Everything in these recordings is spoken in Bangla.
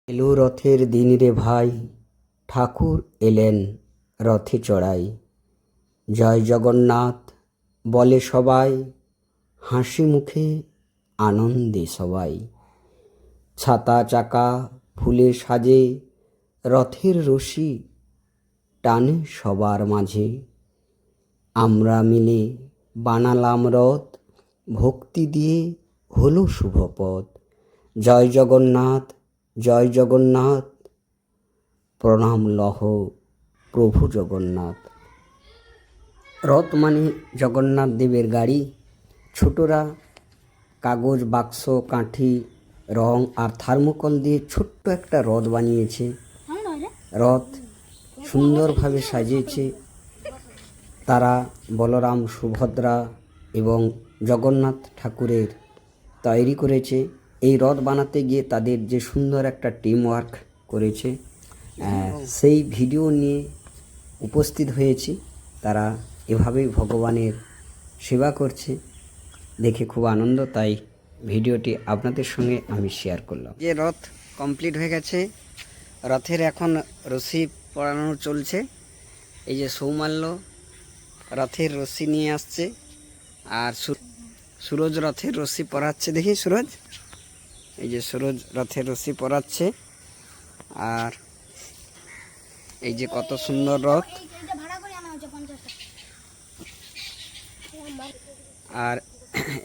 এলো রথের দিন রে ভাই, ঠাকুর এলেন রথে চড়াই। জয় জগন্নাথ বলে সবাই, হাসি মুখে আনন্দে সবাই। ছাতা চাকা ফুলে সাজে, রথের রশি টানে সবার মাঝে। আমরা মিলে বানালাম রথ, ভক্তি দিয়ে হলো শুভপথ। জয় জগন্নাথ, জয় জগন্নাথ, প্রণাম লহ প্রভু জগন্নাথ। রথ মানে জগন্নাথ দেবের গাড়ি। ছোটরা কাগজ বাক্স, কাঠি, রং আর থার্মোকল দিয়ে ছোট্ট একটা রথ বানিয়েছে। রথ সুন্দরভাবে সাজিয়েছে। তারা বলরাম, সুভদ্রা এবং জগন্নাথ ঠাকুরের তৈরি করেছে। এই রথ বানাতে গিয়ে তাদের যে সুন্দর একটা টিম ওয়ার্ক করেছে, সেই ভিডিও নিয়ে উপস্থিত হয়েছি। তারা এভাবেই ভগবানের সেবা করছে, দেখে খুব আনন্দ, তাই ভিডিওটি আপনাদের সঙ্গে আমি শেয়ার করলাম। যে রথ কমপ্লিট হয়ে গেছে, রথের এখন রশি পরানো চলছে। এই যে সৌমাল্য রথের রশি নিয়ে আসছে, আর সুরজ রথের রশি পরাচ্ছে। দেখি সুরজ, এই যে সুরজ রথের রশি পরাচ্ছে। আর এই যে কত সুন্দর রথ। আর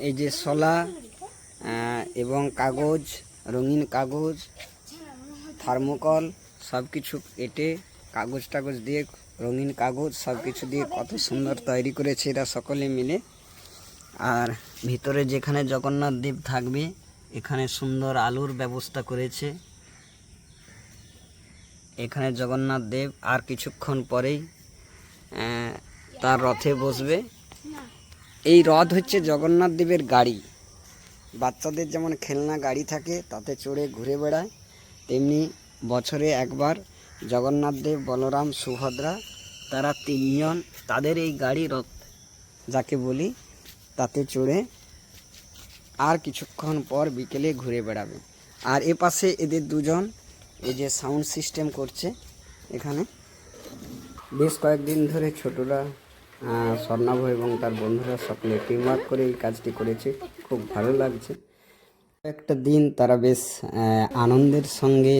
এই যে শলা এবং কাগজ, রঙিন কাগজ, থার্মোকল সব কিছু কেটে কাগজ টাগজ দিয়ে, রঙিন কাগজ সব কিছু দিয়ে কত সুন্দর তৈরি করেছে এরা সকলে মিলে। আর ভিতরে যেখানে জগন্নাথ দেব থাকবে, এখানে সুন্দর আলোর ব্যবস্থা করেছে। এখানে জগন্নাথ দেব আর কিছুক্ষণ পরেই তার রথে বসবে। এই রথ হচ্ছে জগন্নাথ দেবের গাড়ি। বাচ্চাদের যেমন খেলনা গাড়ি থাকে, তাতে চড়ে ঘুরে বেড়ায়, তেমনি বছরে একবার জগন্নাথ দেব, বলরাম, সুভদ্রা তারা তিনজন তাদের এই গাড়ি রথ যাকে বলি, তাতে চড়ে আর কিছুক্ষণ পর বিকেলে ঘুরে বেড়াবে। আর এ পাশে এদের দুজন এই যে সাউন্ড সিস্টেম করছে। এখানে বেশ কয়েকদিন ধরে ছোটরা, স্বর্ণাভ এবং তার বন্ধুরা সকলে টিমওয়ার্ক করে এই কাজটি করেছে। খুব ভালো লাগছে। একটা দিন তারা বেশ আনন্দের সঙ্গে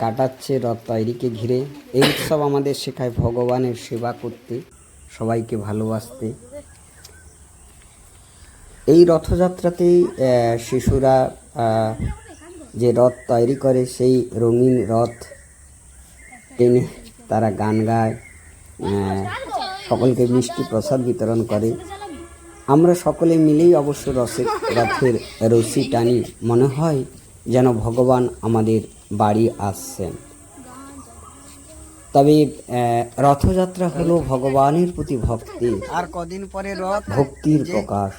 কাটাচ্ছে রথ তৈরিকে ঘিরে। এই উৎসব আমাদের শেখায় ভগবানের সেবা করতে, সবাইকে ভালোবাসতে। এই রথযাত্রাতেই শিশুরা যে রথ তৈরি করে, সেই রঙিন রথ টেনে তারা গান গায়, সকলকে মিষ্টি প্রসাদ বিতরণ করে। আমরা সকলে মিলেই অবশ্য রথের রশি টানি, মনে হয় যেন ভগবান আমাদের বাড়ি আসছেন। তবে রথযাত্রা হলো ভগবানের প্রতি ভক্তি, আর কদিন পরে ভক্তির প্রকাশ।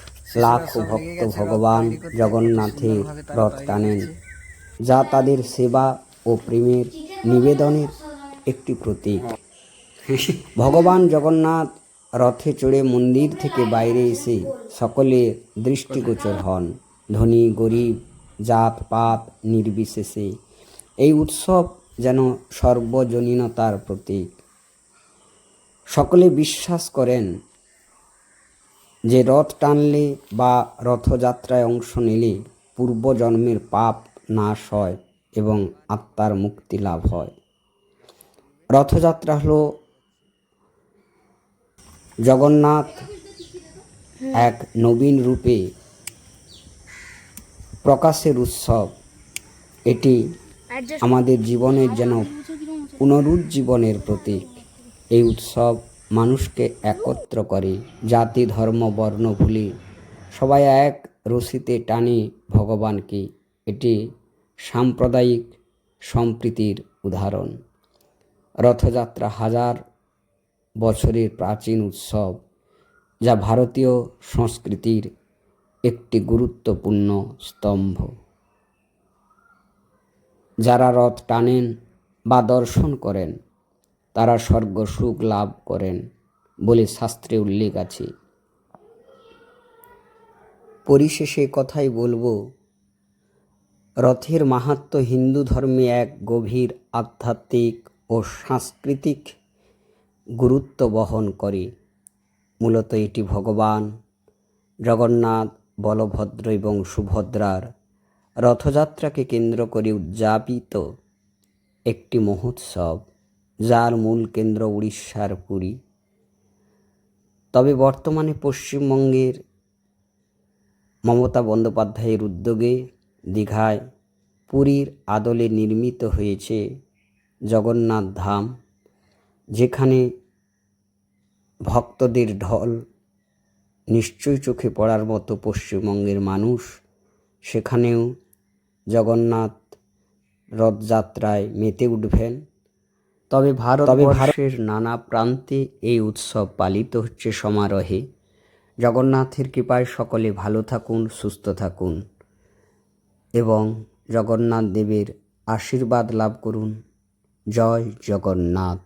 লাখো ভক্ত ভগবান জগন্নাথের রথ টানেন, যা তাদের সেবা ও প্রেমের নিবেদনের একটি প্রতীক। ভগবান জগন্নাথ রথে চড়ে মন্দির থেকে বাইরে এসে সকলে দৃষ্টিগোচর হন, ধনী গরিব, জাত পাত নির্বিশেষে। এই উৎসব যেন সর্বজনীনতার প্রতীক। সকলে বিশ্বাস করেন যে রথ টানলে বা রথযাত্রায় অংশ নিলে পূর্বজন্মের পাপ নাশ হয় এবং আত্মার মুক্তি লাভ হয়। রথযাত্রা হলো জগন্নাথ এক নবীন রূপে প্রকাশের উৎসব। এটি আমাদের জীবনের যেন পুনরুজ্জীবনের প্রতীক। এই উৎসব মানুষকে একত্র করে, জাতি ধর্ম বর্ণ ভুলে সবাই এক রশিতে টানে ভগবানকে। এটি সাম্প্রদায়িক সম্প্রীতির উদাহরণ। রথযাত্রা হাজার বছরের প্রাচীন উৎসব, যা ভারতীয় সংস্কৃতির একটি গুরুত্বপূর্ণ স্তম্ভ। যারা রথ টানেন বা দর্শন করেন, তারা স্বর্গ সুখ লাভ করেন বলে শাস্ত্রে উল্লেখ আছে। পরিশেষে কথাই বলবো, রথের মাহাত্ম্য হিন্দু ধর্মে এক গভীর আধ্যাত্মিক ও সাংস্কৃতিক গুরুত্ব বহন করে। মূলত এটি ভগবান জগন্নাথ, বলভদ্র এবং সুভদ্রার রথযাত্রাকে কেন্দ্র করে উদযাপিত একটি মহোৎসব, যার মূল কেন্দ্র উড়িষ্যার পুরী। তবে বর্তমানে পশ্চিমবঙ্গের মমতা বন্দ্যোপাধ্যায়ের উদ্যোগে দীঘায় পুরীর আদলে নির্মিত হয়েছে জগন্নাথ ধাম, যেখানে ভক্তদের ঢল নিশ্চয়ই চোখে পড়ার মতো। পশ্চিমবঙ্গের মানুষ সেখানেও জগন্নাথ রথযাত্রায় মেতে উঠবেন। তবে ভারতবর্ষের নানা প্রান্তে এই উৎসব পালিত হচ্ছে সমারোহে। জগন্নাথের কৃপায় সকলে ভালো থাকুন, সুস্থ থাকুন এবং জগন্নাথ দেবের আশীর্বাদ লাভ করুন। জয় জগন্নাথ।